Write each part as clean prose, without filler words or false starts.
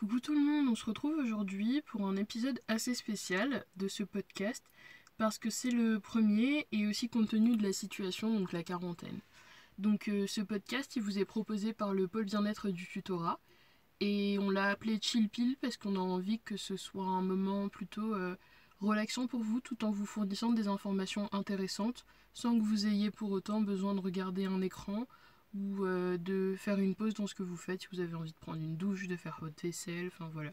Coucou tout le monde, on se retrouve aujourd'hui pour un épisode assez spécial de ce podcast parce que c'est le premier et aussi compte tenu de la situation, donc la quarantaine. Donc ce podcast il vous est proposé par le pôle bien-être du tutorat et on l'a appelé Chill Pill parce qu'on a envie que ce soit un moment plutôt relaxant pour vous tout en vous fournissant des informations intéressantes sans que vous ayez pour autant besoin de regarder un écran ou de faire une pause dans ce que vous faites si vous avez envie de prendre une douche, de faire votre vaisselle, enfin voilà.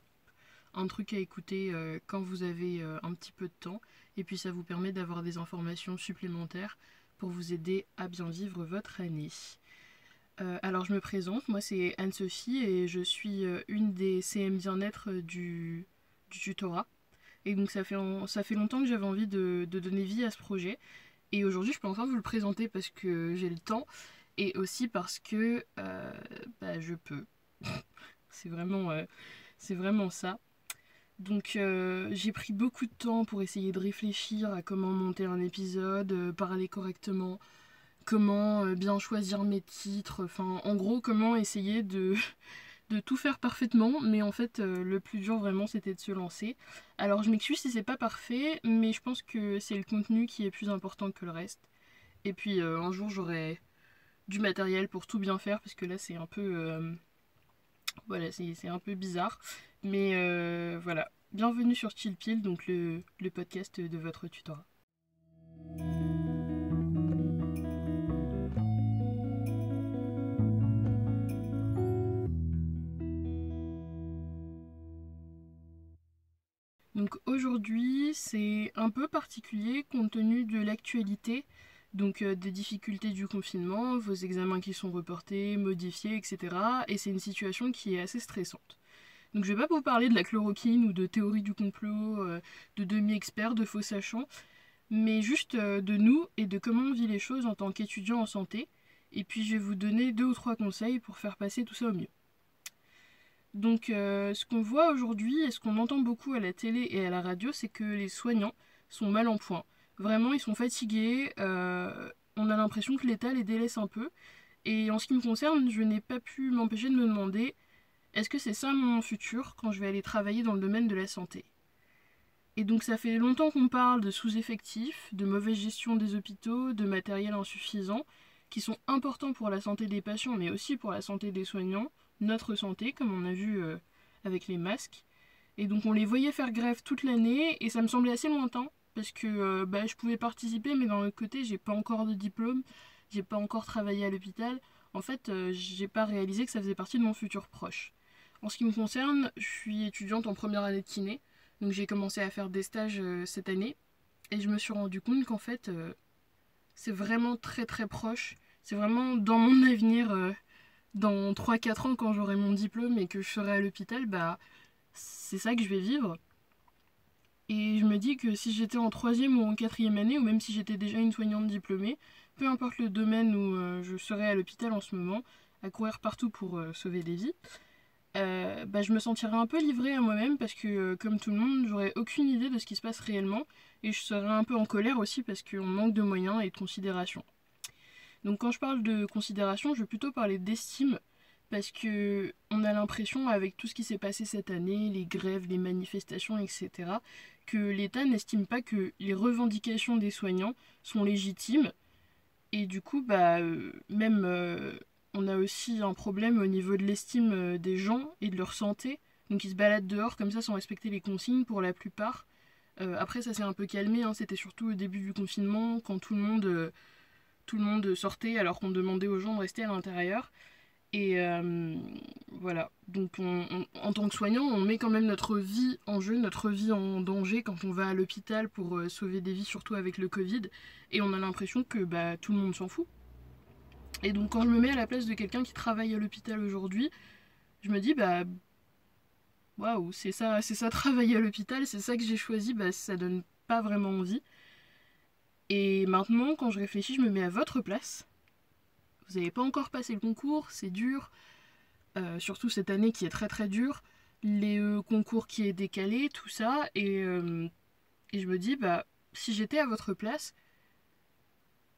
Un truc à écouter quand vous avez un petit peu de temps et puis ça vous permet d'avoir des informations supplémentaires pour vous aider à bien vivre votre année. Alors je me présente, moi c'est Anne-Sophie et je suis une des CM bien-être du tutorat. Et donc ça fait longtemps que j'avais envie de donner vie à ce projet. Et aujourd'hui je peux enfin vous le présenter parce que j'ai le temps et aussi parce que je peux. C'est vraiment ça. Donc j'ai pris beaucoup de temps pour essayer de réfléchir à comment monter un épisode, parler correctement, comment bien choisir mes titres, enfin en gros comment essayer de tout faire parfaitement, mais en fait le plus dur vraiment c'était de se lancer. Alors je m'excuse si c'est pas parfait, mais je pense que c'est le contenu qui est plus important que le reste. Et puis un jour j'aurai du matériel pour tout bien faire parce que là c'est un peu voilà, c'est un peu bizarre, mais voilà. Bienvenue sur Chill Pill, donc le podcast de votre tutorat. Donc aujourd'hui c'est un peu particulier compte tenu de l'actualité, donc des difficultés du confinement, vos examens qui sont reportés, modifiés, etc. Et c'est une situation qui est assez stressante. Donc je vais pas vous parler de la chloroquine ou de théorie du complot, de demi-experts, de faux sachants, mais juste de nous et de comment on vit les choses en tant qu'étudiant en santé. Et puis je vais vous donner 2 ou 3 conseils pour faire passer tout ça au mieux. Donc ce qu'on voit aujourd'hui et ce qu'on entend beaucoup à la télé et à la radio, c'est que les soignants sont mal en point. Vraiment, ils sont fatigués, on a l'impression que l'État les délaisse un peu. Et en ce qui me concerne, je n'ai pas pu m'empêcher de me demander, est-ce que c'est ça mon futur quand je vais aller travailler dans le domaine de la santé ? Et donc ça fait longtemps qu'on parle de sous-effectifs, de mauvaise gestion des hôpitaux, de matériel insuffisant, qui sont importants pour la santé des patients, mais aussi pour la santé des soignants, notre santé, comme on a vu avec les masques. Et donc on les voyait faire grève toute l'année, et ça me semblait assez lointain, parce que je pouvais participer, mais d'un autre côté, j'ai pas encore de diplôme, j'ai pas encore travaillé à l'hôpital. En fait, j'ai pas réalisé que ça faisait partie de mon futur proche. En ce qui me concerne, je suis étudiante en première année de kiné, donc j'ai commencé à faire des stages cette année, et je me suis rendu compte qu'en fait, c'est vraiment très très proche. C'est vraiment dans mon avenir, dans 3-4 ans quand j'aurai mon diplôme et que je serai à l'hôpital, c'est ça que je vais vivre. Et je me dis que si j'étais en 3e ou en 4e année, ou même si j'étais déjà une soignante diplômée, peu importe le domaine où je serais à l'hôpital en ce moment, à courir partout pour sauver des vies, je me sentirais un peu livrée à moi-même parce que, comme tout le monde, j'aurais aucune idée de ce qui se passe réellement et je serais un peu en colère aussi parce qu'on manque de moyens et de considération. Donc quand je parle de considération, je veux plutôt parler d'estime parce que on a l'impression, avec tout ce qui s'est passé cette année, les grèves, les manifestations, etc., que l'État n'estime pas que les revendications des soignants sont légitimes et du coup, on a aussi un problème au niveau de l'estime des gens et de leur santé. Donc ils se baladent dehors comme ça sans respecter les consignes pour la plupart. Après ça s'est un peu calmé, hein. C'était surtout au début du confinement quand tout le monde sortait alors qu'on demandait aux gens de rester à l'intérieur. Et voilà, donc en tant que soignant, on met quand même notre vie en jeu, notre vie en danger quand on va à l'hôpital pour sauver des vies, surtout avec le Covid. Et on a l'impression que tout le monde s'en fout. Et donc quand je me mets à la place de quelqu'un qui travaille à l'hôpital aujourd'hui, je me dis waouh, c'est ça travailler à l'hôpital, c'est ça que j'ai choisi, ça donne pas vraiment envie. Et maintenant, quand je réfléchis, je me mets à votre place. Vous n'avez pas encore passé le concours, c'est dur, surtout cette année qui est très très dure, les concours qui est décalé, tout ça, et je me dis, si j'étais à votre place,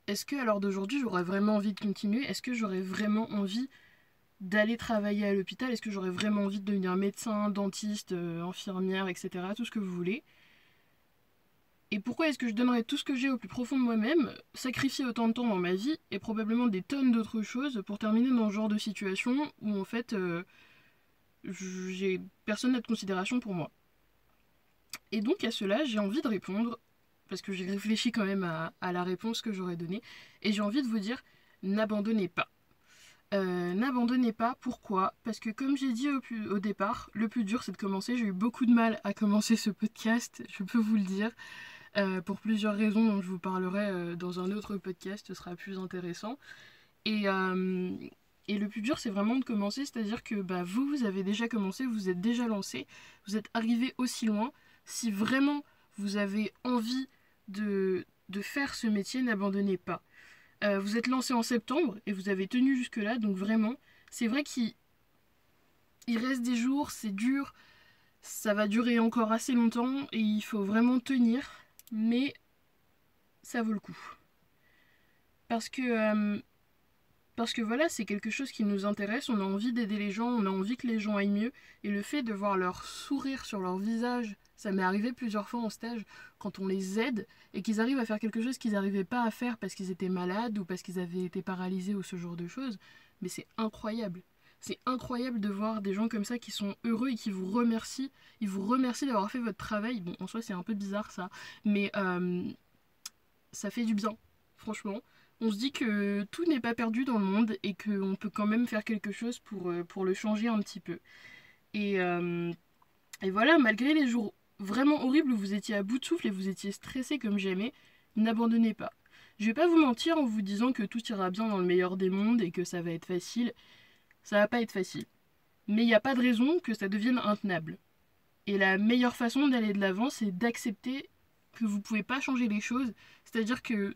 est-ce que à l'heure d'aujourd'hui j'aurais vraiment envie de continuer ? Est-ce que j'aurais vraiment envie d'aller travailler à l'hôpital? Est-ce que j'aurais vraiment envie de devenir médecin, dentiste, infirmière, etc. Tout ce que vous voulez. Et pourquoi est-ce que je donnerais tout ce que j'ai au plus profond de moi-même, sacrifier autant de temps dans ma vie et probablement des tonnes d'autres choses pour terminer dans ce genre de situation où en fait j'ai personne n'a de considération pour moi. Et donc à cela, j'ai envie de répondre, parce que j'ai réfléchi quand même à la réponse que j'aurais donnée, et j'ai envie de vous dire, n'abandonnez pas. N'abandonnez pas, pourquoi? Parce que comme j'ai dit au départ, le plus dur c'est de commencer. J'ai eu beaucoup de mal à commencer ce podcast, je peux vous le dire, pour plusieurs raisons dont je vous parlerai dans un autre podcast, ce sera plus intéressant. Et, euh, et le plus dur c'est vraiment de commencer, c'est-à-dire que bah, vous avez déjà commencé, vous êtes déjà lancé, vous êtes arrivé aussi loin. Si vraiment vous avez envie de faire ce métier, n'abandonnez pas. Vous êtes lancé en septembre et vous avez tenu jusque-là, donc vraiment, c'est vrai qu'il reste des jours, c'est dur, ça va durer encore assez longtemps et il faut vraiment tenir, mais ça vaut le coup. Parce que, euh, parce que voilà, c'est quelque chose qui nous intéresse, on a envie d'aider les gens, on a envie que les gens aillent mieux, et le fait de voir leur sourire sur leur visage, ça m'est arrivé plusieurs fois en stage, quand on les aide et qu'ils arrivent à faire quelque chose qu'ils n'arrivaient pas à faire parce qu'ils étaient malades ou parce qu'ils avaient été paralysés ou ce genre de choses, mais c'est incroyable. C'est incroyable de voir des gens comme ça qui sont heureux et qui vous remercient. Ils vous remercient d'avoir fait votre travail. Bon, en soi, c'est un peu bizarre ça, mais ça fait du bien, franchement. On se dit que tout n'est pas perdu dans le monde et qu'on peut quand même faire quelque chose pour le changer un petit peu. Et, euh, et voilà, malgré les jours vraiment horribles où vous étiez à bout de souffle et vous étiez stressé comme jamais, n'abandonnez pas. Je vais pas vous mentir en vous disant que tout ira bien dans le meilleur des mondes et que ça va être facile. Ça va pas être facile. Mais il n'y a pas de raison que ça devienne intenable. Et la meilleure façon d'aller de l'avant, c'est d'accepter que vous pouvez pas changer les choses. C'est-à-dire que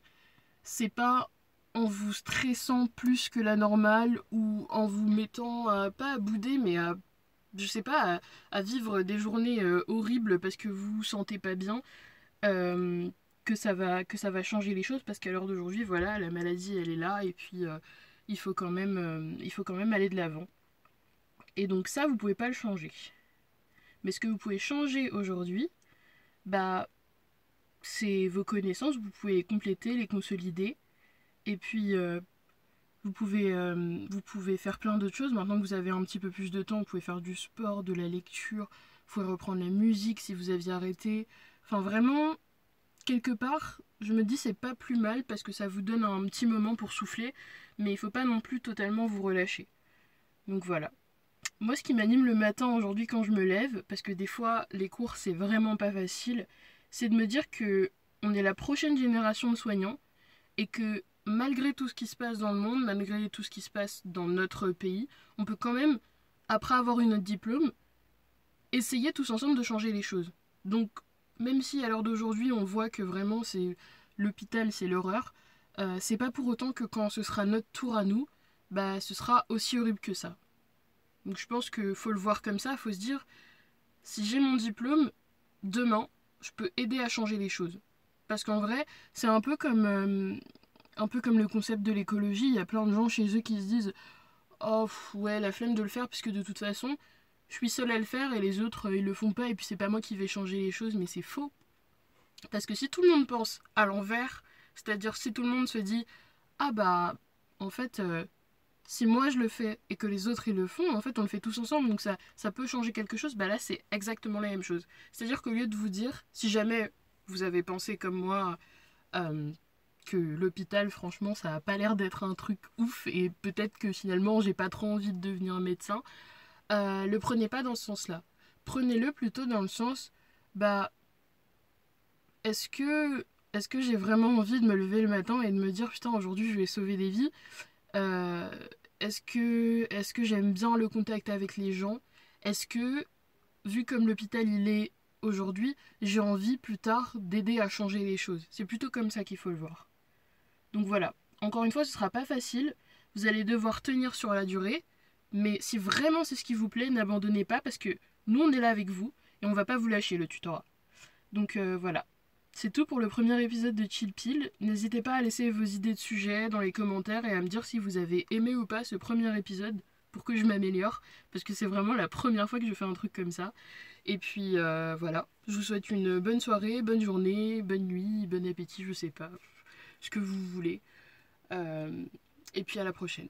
c'est pas en vous stressant plus que la normale ou en vous mettant pas à bouder mais à je sais pas à vivre des journées horribles parce que vous vous sentez pas bien euh, que ça va changer les choses parce qu'à l'heure d'aujourd'hui voilà la maladie elle est là et puis il faut quand même aller de l'avant et donc ça vous pouvez pas le changer mais ce que vous pouvez changer aujourd'hui bah c'est vos connaissances vous pouvez les compléter les consolider et puis vous pouvez faire plein d'autres choses. Maintenant que vous avez un petit peu plus de temps, vous pouvez faire du sport, de la lecture, vous pouvez reprendre la musique si vous aviez arrêté. Enfin vraiment, quelque part, je me dis c'est pas plus mal parce que ça vous donne un petit moment pour souffler, mais il faut pas non plus totalement vous relâcher. Donc voilà. Moi, ce qui m'anime le matin aujourd'hui quand je me lève, parce que des fois les cours c'est vraiment pas facile, c'est de me dire que on est la prochaine génération de soignants et que malgré tout ce qui se passe dans le monde, malgré tout ce qui se passe dans notre pays, on peut quand même, après avoir eu notre diplôme, essayer tous ensemble de changer les choses. Donc, même si à l'heure d'aujourd'hui on voit que vraiment c'est l'hôpital, c'est l'horreur, c'est pas pour autant que quand ce sera notre tour à nous, bah ce sera aussi horrible que ça. Donc je pense qu'il faut le voir comme ça, il faut se dire, si j'ai mon diplôme, demain, je peux aider à changer les choses. Parce qu'en vrai, c'est un peu comme le concept de l'écologie, il y a plein de gens chez eux qui se disent oh ouais la flemme de le faire puisque de toute façon je suis seule à le faire et les autres ils le font pas et puis c'est pas moi qui vais changer les choses mais c'est faux. Parce que si tout le monde pense à l'envers, c'est-à-dire si tout le monde se dit ah bah en fait si moi je le fais et que les autres ils le font, en fait on le fait tous ensemble donc ça peut changer quelque chose, bah là c'est exactement la même chose. C'est-à-dire qu'au lieu de vous dire, si jamais vous avez pensé comme moi euh, que l'hôpital, franchement, ça a pas l'air d'être un truc ouf et peut-être que finalement j'ai pas trop envie de devenir médecin. Le prenez pas dans ce sens-là. Prenez-le plutôt dans le sens, bah, est-ce que, est-ce que j'ai vraiment envie de me lever le matin et de me dire putain aujourd'hui je vais sauver des vies. Euh, est-ce que j'aime bien le contact avec les gens. Est-ce que, vu comme l'hôpital il est aujourd'hui, j'ai envie plus tard d'aider à changer les choses. C'est plutôt comme ça qu'il faut le voir. Donc voilà, encore une fois, ce sera pas facile, vous allez devoir tenir sur la durée, mais si vraiment c'est ce qui vous plaît, n'abandonnez pas parce que nous on est là avec vous et on va pas vous lâcher le tutorat. Donc voilà, c'est tout pour le premier épisode de Chill Pill. N'hésitez pas à laisser vos idées de sujets dans les commentaires et à me dire si vous avez aimé ou pas ce premier épisode. pour que je m'améliore, parce que c'est vraiment la première fois que je fais un truc comme ça. Et puis voilà, je vous souhaite une bonne soirée, bonne journée, bonne nuit, bon appétit, je sais pas, ce que vous voulez. Et puis à la prochaine.